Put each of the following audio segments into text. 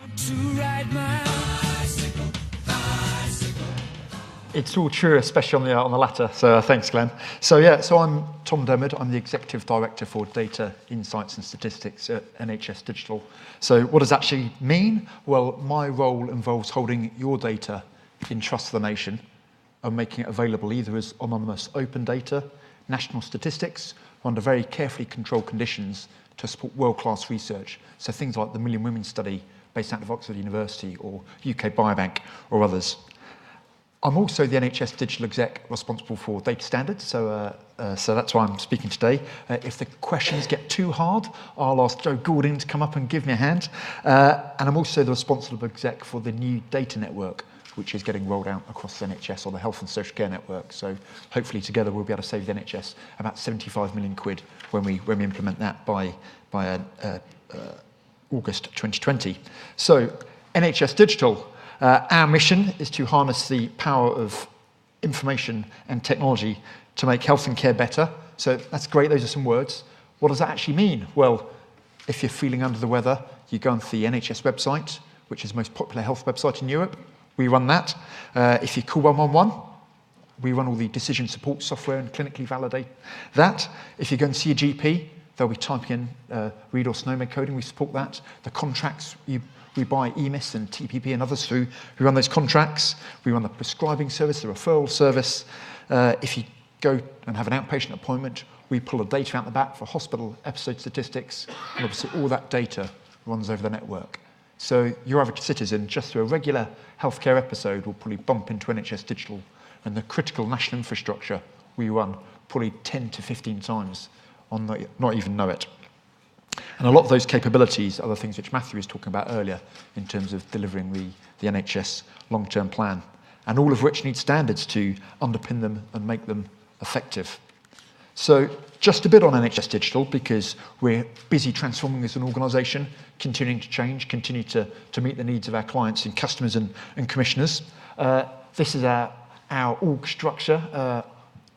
To ride my bicycle, bicycle. It's all true, especially on the latter. So thanks, Glenn. So I'm Tom Denwood. I'm the Executive Director for Data, Insights and Statistics at NHS Digital. So what does that actually mean? Well, my role involves holding your data in trust for the nation and making it available either as anonymous open data, national statistics, or under very carefully controlled conditions to support world-class research. So things like the Million Women study based out of Oxford University or UK Biobank or others. I'm also the NHS Digital Exec responsible for data standards, so that's why I'm speaking today. If the questions get too hard, I'll ask Joe Goulding to come up and give me a hand. And I'm also the responsible exec for the new data network, which is getting rolled out across the NHS, or the Health and Social Care Network. So hopefully together we'll be able to save the NHS about 75 million quid when we implement that by August 2020. So NHS Digital. Our mission is to harness the power of information and technology to make health and care better. So that's great, those are some words. What does that actually mean? Well, if you're feeling under the weather, you go onto the NHS website, which is the most popular health website in Europe. We run that. If you call 111, we run all the decision support software and clinically validate that. If you go and see a GP, they'll be typing in read or SNOMED coding, we support that. The contracts, we buy EMIS and TPP and others through. We run those contracts. We run the prescribing service, the referral service. If you go and have an outpatient appointment, we pull the data out the back for hospital episode statistics, and obviously all that data runs over the network. So your average citizen, just through a regular healthcare episode, will probably bump into NHS Digital, and the critical national infrastructure we run probably 10 to 15 times on not even know it. And a lot of those capabilities are the things which Matthew was talking about earlier in terms of delivering the NHS long-term plan, and all of which need standards to underpin them and make them effective. So just a bit on NHS Digital, because we're busy transforming as an organisation, continuing to change, continue to meet the needs of our clients and customers and commissioners. This is our org structure.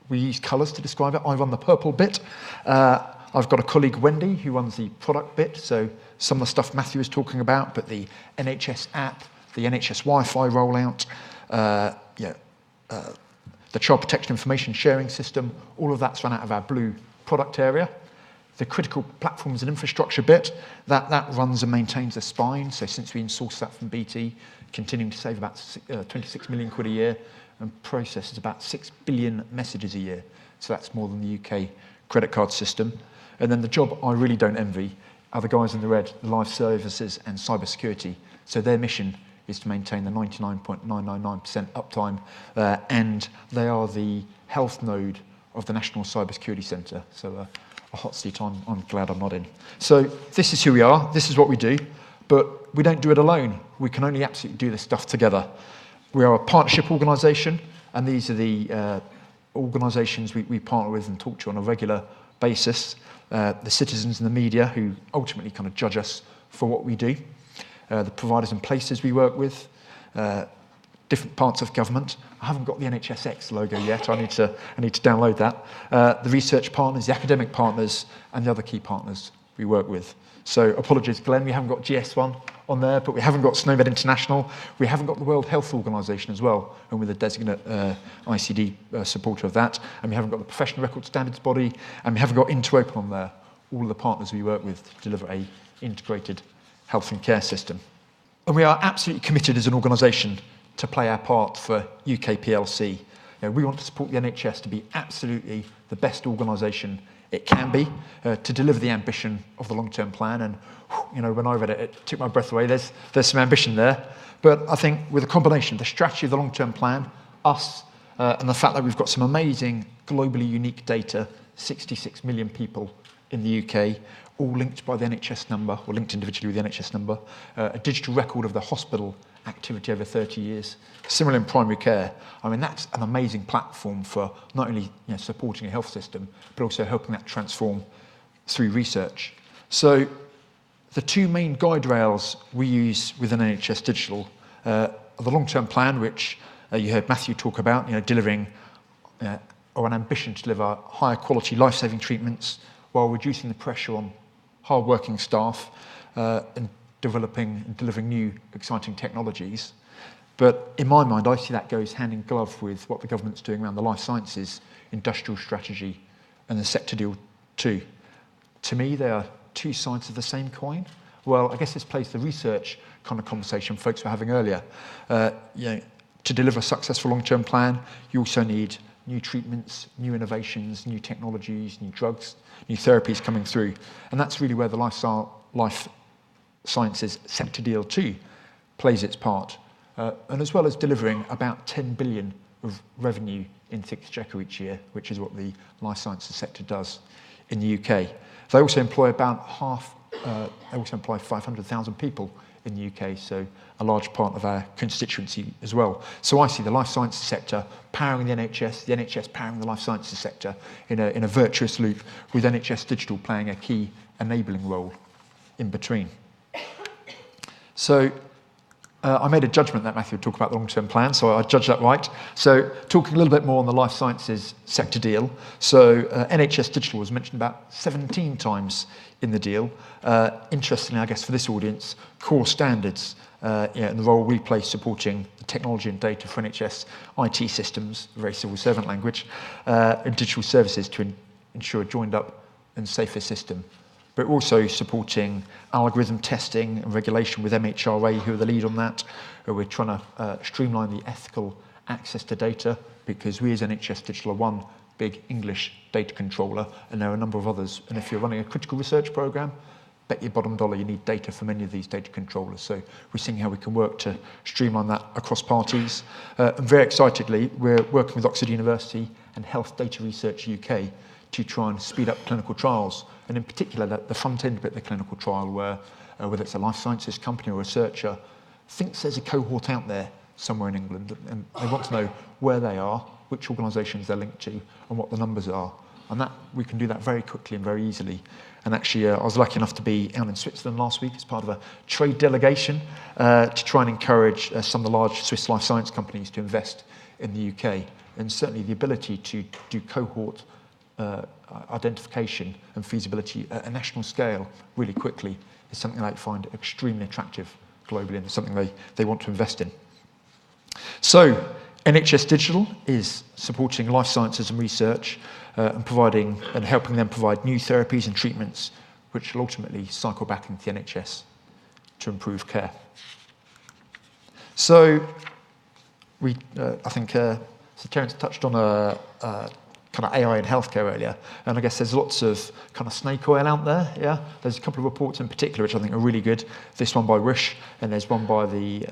We use colours to describe it. I run the purple bit. I've got a colleague, Wendy, who runs the product bit, so some of the stuff Matthew was talking about, but the NHS app, the NHS Wi-Fi rollout, the Child Protection Information Sharing System, all of that's run out of our blue product area. The critical platforms and infrastructure bit, that runs and maintains the spine, so since we insourced that from BT, continuing to save about 26 million quid a year, and processes about 6 billion messages a year, so that's more than the UK credit card system. And then the job I really don't envy are the guys in the red, the live services and cybersecurity. So their mission is to maintain the 99.999% uptime, and they are the health node of the National Cybersecurity Centre. So a hot seat I'm glad I'm not in. So this is who we are, this is what we do, but we don't do it alone. We can only absolutely do this stuff together. We are a partnership organisation, and these are the organisations we partner with and talk to on a regular basis. The citizens and the media who ultimately kind of judge us for what we do. The providers and places we work with. Different parts of government. I haven't got the NHSX logo yet. I need to download that. The research partners, the academic partners, and the other key partners we work with. So apologies, Glenn, we haven't got GS1 on there, but we haven't got SNOMED International. We haven't got the World Health Organization as well, and we're the designate ICD supporter of that. And we haven't got the Professional Record Standards Body, and we haven't got Interopen on there. All of the partners we work with to deliver a integrated health and care system. And we are absolutely committed as an organisation to play our part for UK PLC. You know, we want to support the NHS to be absolutely the best organisation it can be, to deliver the ambition of the long-term plan. And you know, when I read it, it took my breath away. There's some ambition there. But I think with a combination of the strategy of the long-term plan, us, and the fact that we've got some amazing globally unique data, 66 million people in the UK, all linked by the NHS number, or linked individually with the NHS number, a digital record of the hospital activity over 30 years, similar in primary care. I mean, that's an amazing platform for not only supporting a health system, but also helping that transform through research. So the two main guide rails we use within NHS Digital are the long-term plan, which you heard Matthew talk about, delivering or an ambition to deliver higher quality life-saving treatments while reducing the pressure on hard-working staff and developing and delivering new exciting technologies. But in my mind, I see that goes hand in glove with what the government's doing around the life sciences industrial strategy and the sector deal too. To me, they are two sides of the same coin. Well, I guess this plays the research kind of conversation folks were having earlier. To deliver a successful long-term plan, you also need new treatments, new innovations, new technologies, new drugs, new therapies coming through. And that's really where the life sciences sector deal too plays its part. And as well as delivering about 10 billion of revenue in the Exchequer each year, which is what the life sciences sector does in the UK. They also employ they also employ 500,000 people in the UK, so a large part of our constituency as well. So I see the life sciences sector powering the NHS powering the life sciences sector in a virtuous loop, with NHS Digital playing a key enabling role in between. So I made a judgment that Matthew would talk about the long-term plan, so I judged that right. So talking a little bit more on the life sciences sector deal. So NHS Digital was mentioned about 17 times in the deal. Interestingly, I guess for this audience, core standards and the role we play supporting the technology and data for NHS IT systems, very civil servant language, and digital services to ensure a joined up and safer system. But also supporting algorithm testing and regulation with MHRA, who are the lead on that. We're trying to streamline the ethical access to data, because we as NHS Digital are one big English data controller, and there are a number of others. And if you're running a critical research programme, bet your bottom dollar you need data from any of these data controllers. So we're seeing how we can work to streamline that across parties. And very excitedly, we're working with Oxford University and Health Data Research UK to try and speed up clinical trials, and in particular the front end bit of the clinical trial, where whether it's a life sciences company or researcher thinks there's a cohort out there somewhere in England, and they want to know where they are, which organisations they're linked to, and what the numbers are. And that we can do that very quickly and very easily. And actually, I was lucky enough to be out in Switzerland last week as part of a trade delegation to try and encourage some of the large Swiss life science companies to invest in the UK. And certainly the ability to do cohort identification and feasibility at a national scale really quickly is something they find extremely attractive globally, and something they want to invest in. So NHS Digital is supporting life sciences and research and providing and helping them provide new therapies and treatments which will ultimately cycle back into the NHS to improve care. So I think Sir Terence touched on a kind of AI in healthcare earlier, and I guess there's lots of kind of snake oil out there. Yeah, there's a couple of reports in particular which I think are really good. This one by Rush, and there's one by the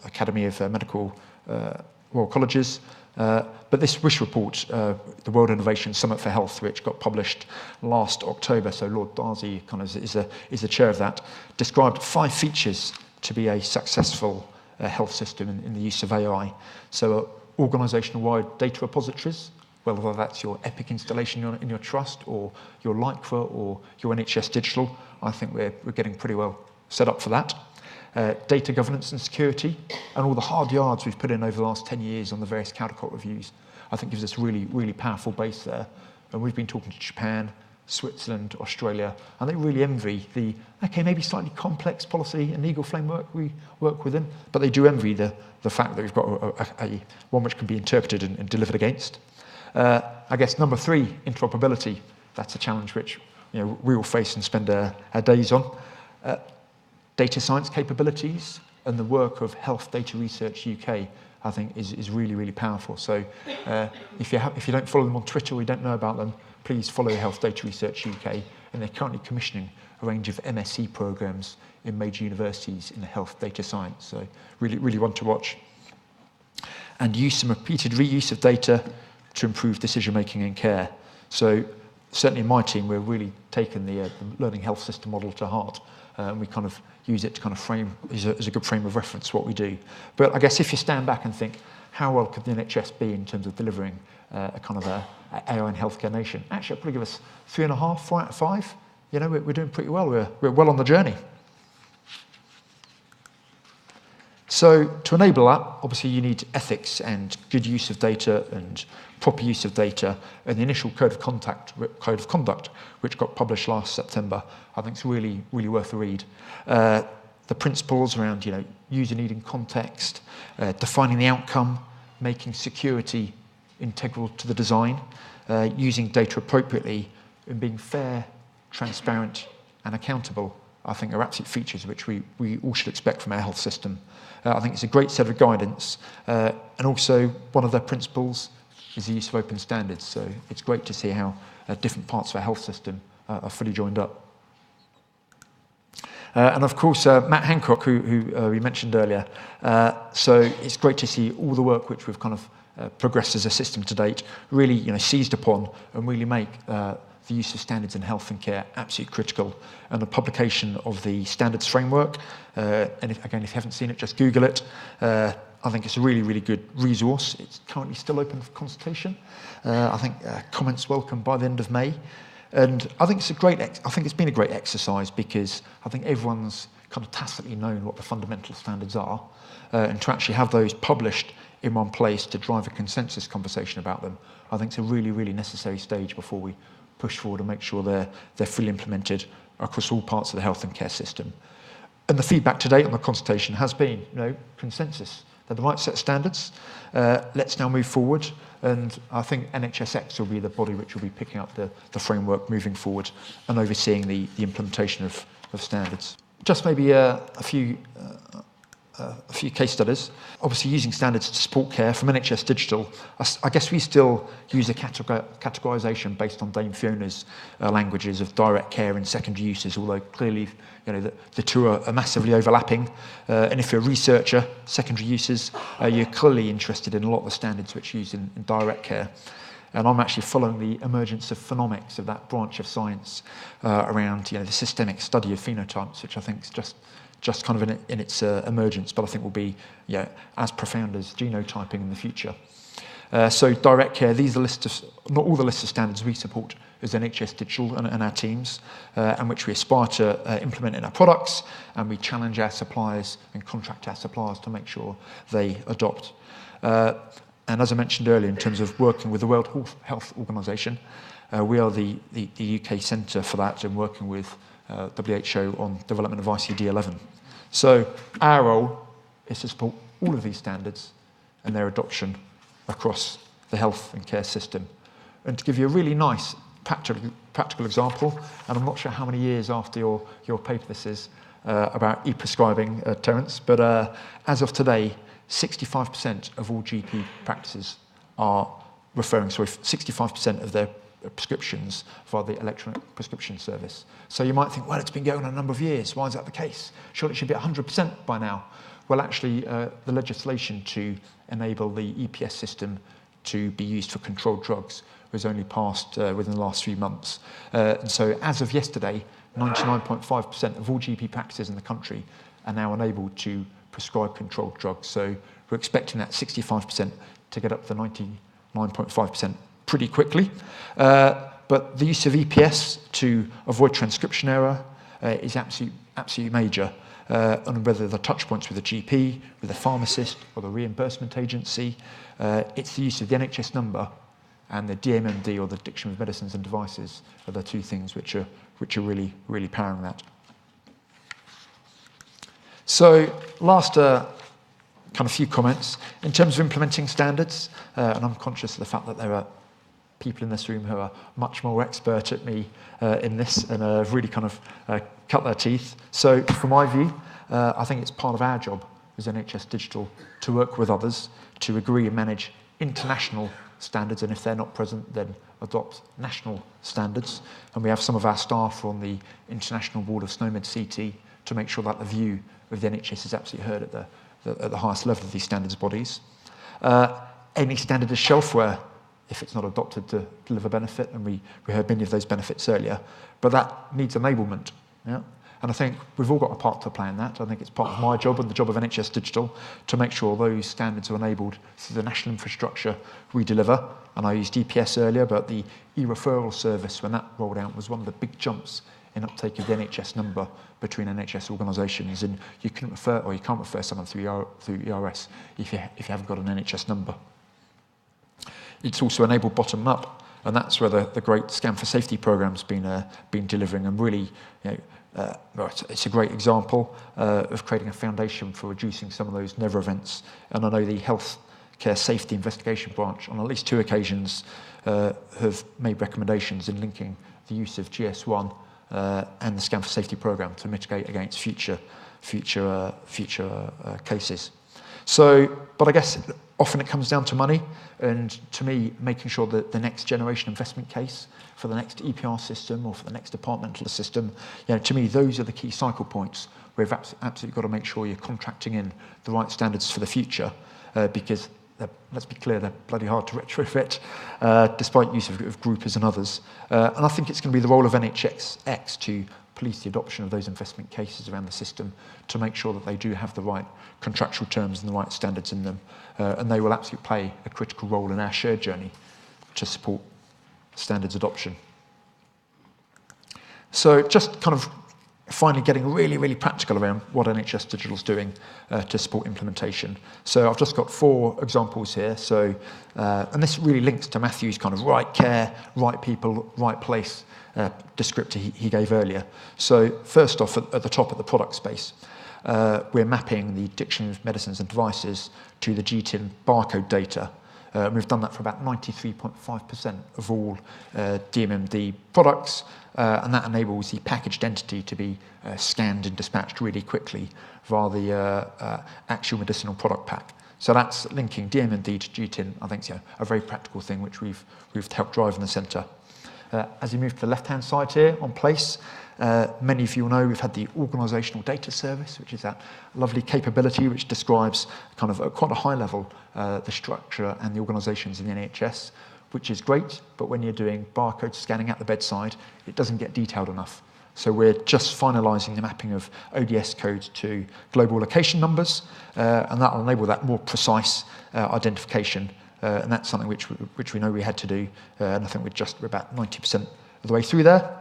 Academy of Medical Royal Colleges. But this Rush report, the World Innovation Summit for Health, which got published last October, so Lord Darcy kind of is the chair of that, described 5 features to be a successful health system in the use of AI. So organisational-wide data repositories, whether that's your Epic installation in your trust, or your Lycra, or your NHS Digital. I think we're getting pretty well set up for that. Data governance and security, and all the hard yards we've put in over the last 10 years on the various Caldecott reviews, I think gives us a really, really powerful base there. And we've been talking to Japan, Switzerland, Australia, and they really envy the, maybe slightly complex policy and legal framework we work within, but they do envy the fact that we've got one which can be interpreted and delivered against. I guess number 3, interoperability. That's a challenge which we all face and spend our days on. Data science capabilities and the work of Health Data Research UK, I think, is really, really powerful. So if you don't follow them on Twitter or you don't know about them, please follow Health Data Research UK, and they're currently commissioning a range of MSc programs in major universities in the health data science. So really, really one to watch. And use and repeated reuse of data to improve decision-making and care. So certainly in my team, we're really taking the learning health system model to heart. And we kind of use it to kind of frame, as a good frame of reference, what we do. But I guess if you stand back and think, how well could the NHS be in terms of delivering a kind of a AI in healthcare nation? Actually, I'd probably give us 3.5, 4 out of 5. We're doing pretty well. We're well on the journey. So to enable that, obviously you need ethics and good use of data and proper use of data. And the initial code of conduct, which got published last September, I think is really, really worth a read. The principles around, user needing context, defining the outcome, making security integral to the design, using data appropriately, and being fair, transparent, and accountable, I think are absolute features which we all should expect from our health system. I think it's a great set of guidance, and also one of their principles is the use of open standards. So it's great to see how different parts of our health system are fully joined up. And of course, Matt Hancock, who we mentioned earlier. So it's great to see all the work which we've kind of progressed as a system to date, really seized upon and really make the use of standards in health and care absolutely critical. And the publication of the standards framework, and if you haven't seen it, just Google it. I think it's a really, really good resource. It's currently still open for consultation. I think comments welcome by the end of May. And I think it's been a great exercise because I think everyone's kind of tacitly known what the fundamental standards are, and to actually have those published in one place to drive a consensus conversation about them, I think it's a really, really necessary stage before we push forward and make sure they're fully implemented across all parts of the health and care system. And the feedback to date on the consultation has been, consensus. They're the right set of standards. Let's now move forward. And I think NHSX will be the body which will be picking up the framework moving forward and overseeing the implementation of standards. Just maybe a few case studies. Obviously, using standards to support care from NHS Digital, I guess we still use a categorisation based on Dame Fiona's languages of direct care and secondary uses, although clearly the two are massively overlapping. And if you're a researcher, secondary uses, you're clearly interested in a lot of the standards which are used in direct care. And I'm actually following the emergence of phenomics, of that branch of science around the systemic study of phenotypes, which I think is just kind of in its emergence, but I think will be as profound as genotyping in the future. So direct care, these are not all the lists of standards we support as NHS Digital and our teams, and which we aspire to implement in our products, and we challenge our suppliers and contract our suppliers to make sure they adopt. And as I mentioned earlier, in terms of working with the World Health Organization, we are the UK centre for that and working with WHO on development of ICD-11. So our role is to support all of these standards and their adoption across the health and care system. And to give you a really nice practical example, and I'm not sure how many years after your paper this is about e-prescribing, Terence, but as of today, 65% of all GP practices are referring, 65% of their prescriptions via the electronic prescription service. So you might think, well, it's been going on a number of years. Why is that the case? Surely it should be 100% by now. Well, actually, the legislation to enable the EPS system to be used for controlled drugs was only passed within the last few months. And so as of yesterday, 99.5% of all GP practices in the country are now enabled to prescribe controlled drugs. So we're expecting that 65% to get up to 99.5% pretty quickly. But the use of EPS to avoid transcription error is absolutely major. And whether the touch points with the GP, with the pharmacist, or the reimbursement agency, it's the use of the NHS number and the DMMD, or the Dictionary of Medicines and Devices, are the two things which are really, really powering that. So last kind of few comments. In terms of implementing standards, and I'm conscious of the fact that there are people in this room who are much more expert at me in this and have really kind of cut their teeth. So from my view, I think it's part of our job as NHS Digital to work with others to agree and manage international standards, and if they're not present, then adopt national standards. And we have some of our staff on the International Board of SNOMED CT to make sure that the view of the NHS is absolutely heard at the highest level of these standards bodies. Any standard is shelfware if it's not adopted to deliver benefit, and we heard many of those benefits earlier, but that needs enablement. Yeah? And I think we've all got a part to play in that. I think it's part of my job and the job of NHS Digital to make sure those standards are enabled through the national infrastructure we deliver. And I used EPS earlier, but the e-referral service, when that rolled out, was one of the big jumps in uptake of the NHS number between NHS organisations, and you can't refer someone through ERS if you haven't got an NHS number. It's also enabled bottom up, and that's where the great Scan for Safety program's been delivering, and really, it's a great example of creating a foundation for reducing some of those never events. And I know the Healthcare Safety Investigation Branch on at least 2 occasions have made recommendations in linking the use of GS1 and the Scan for Safety program to mitigate against future cases. So, but I guess often it comes down to money, and to me, making sure that the next generation investment case for the next EPR system or for the next departmental system, to me, those are the key cycle points where you've absolutely got to make sure you're contracting in the right standards for the future, because let's be clear, they're bloody hard to retrofit, despite use of groupers and others. And I think it's going to be the role of NHS to police the adoption of those investment cases around the system to make sure that they do have the right contractual terms and the right standards in them. And they will absolutely play a critical role in our shared journey to support standards adoption. So just kind of finally getting really, really practical around what NHS Digital is doing to support implementation. So I've just got 4 examples here. So, and this really links to Matthew's kind of right care, right people, right place descriptor he gave earlier. So first off, at the top of the product space, we're mapping the Dictionary of Medicines and Devices to the GTIN barcode data. We've done that for about 93.5% of all DMMD products, and that enables the packaged entity to be scanned and dispatched really quickly via the actual medicinal product pack. So that's linking DMMD to GTIN. I think it's a very practical thing which we've helped drive in the centre. As you move to the left-hand side here on place, many of you will know we've had the organisational data service, which is that lovely capability which describes kind of at quite a high level the structure and the organisations in the NHS, which is great, but when you're doing barcode scanning at the bedside, it doesn't get detailed enough. So we're just finalising the mapping of ODS codes to global location numbers, and that will enable that more precise identification. And that's something which we know we had to do, and I think we're about 90% of the way through there.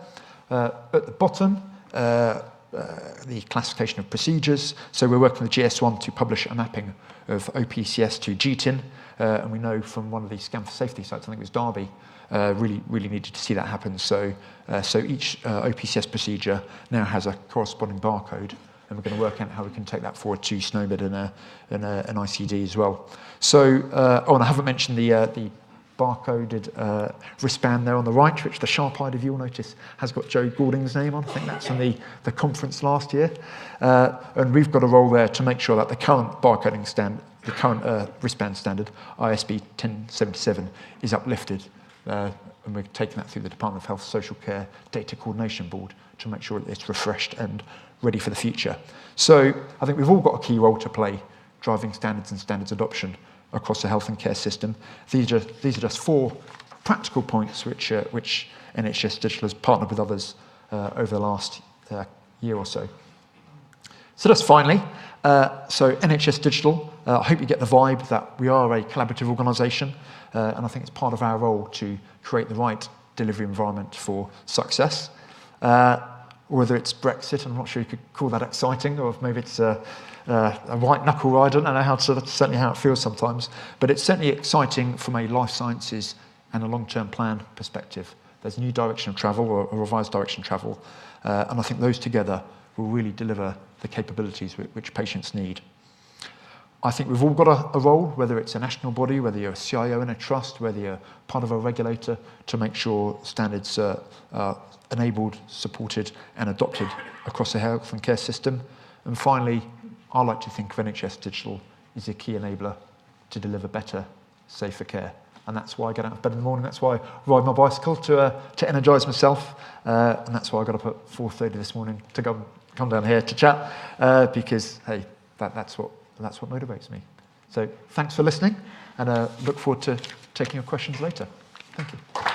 At the bottom, the classification of procedures. So we're working with GS1 to publish a mapping of OPCS to GTIN, and we know from one of the Scan for Safety sites, I think it was Derby, really needed to see that happen. So each OPCS procedure now has a corresponding barcode, and we're going to work out how we can take that forward to SNOMED and an ICD as well. So, and I haven't mentioned the barcoded wristband there on the right, which the sharp-eyed of you will notice has got Joe Goulding's name on. I think that's from the conference last year. And we've got a role there to make sure that the current barcoding standard, the current wristband standard, ISB 1077, is uplifted. And we're taking that through the Department of Health Social Care Data Coordination Board to make sure it's refreshed and ready for the future. So I think we've all got a key role to play driving standards and standards adoption across the health and care system. These are just 4 practical points which NHS Digital has partnered with others over the last year or so. So just finally, so NHS Digital, I hope you get the vibe that we are a collaborative organisation, and I think it's part of our role to create the right delivery environment for success. Whether it's Brexit, I'm not sure you could call that exciting, or if maybe it's a white knuckle ride. I don't know certainly how it feels sometimes, but it's certainly exciting from a life sciences and a long-term plan perspective. There's a new direction of travel, or a revised direction of travel, and I think those together will really deliver the capabilities which patients need. I think we've all got a role, whether it's a national body, whether you're a CIO in a trust, whether you're part of a regulator, to make sure standards are enabled, supported and adopted across the health and care system. And finally, I like to think of NHS Digital as a key enabler to deliver better, safer care. And that's why I get out of bed in the morning. That's why I ride my bicycle to energise myself. And that's why I got up at 4:30 this morning to come down here to chat, because, hey, that's what motivates me. So thanks for listening, and look forward to taking your questions later. Thank you.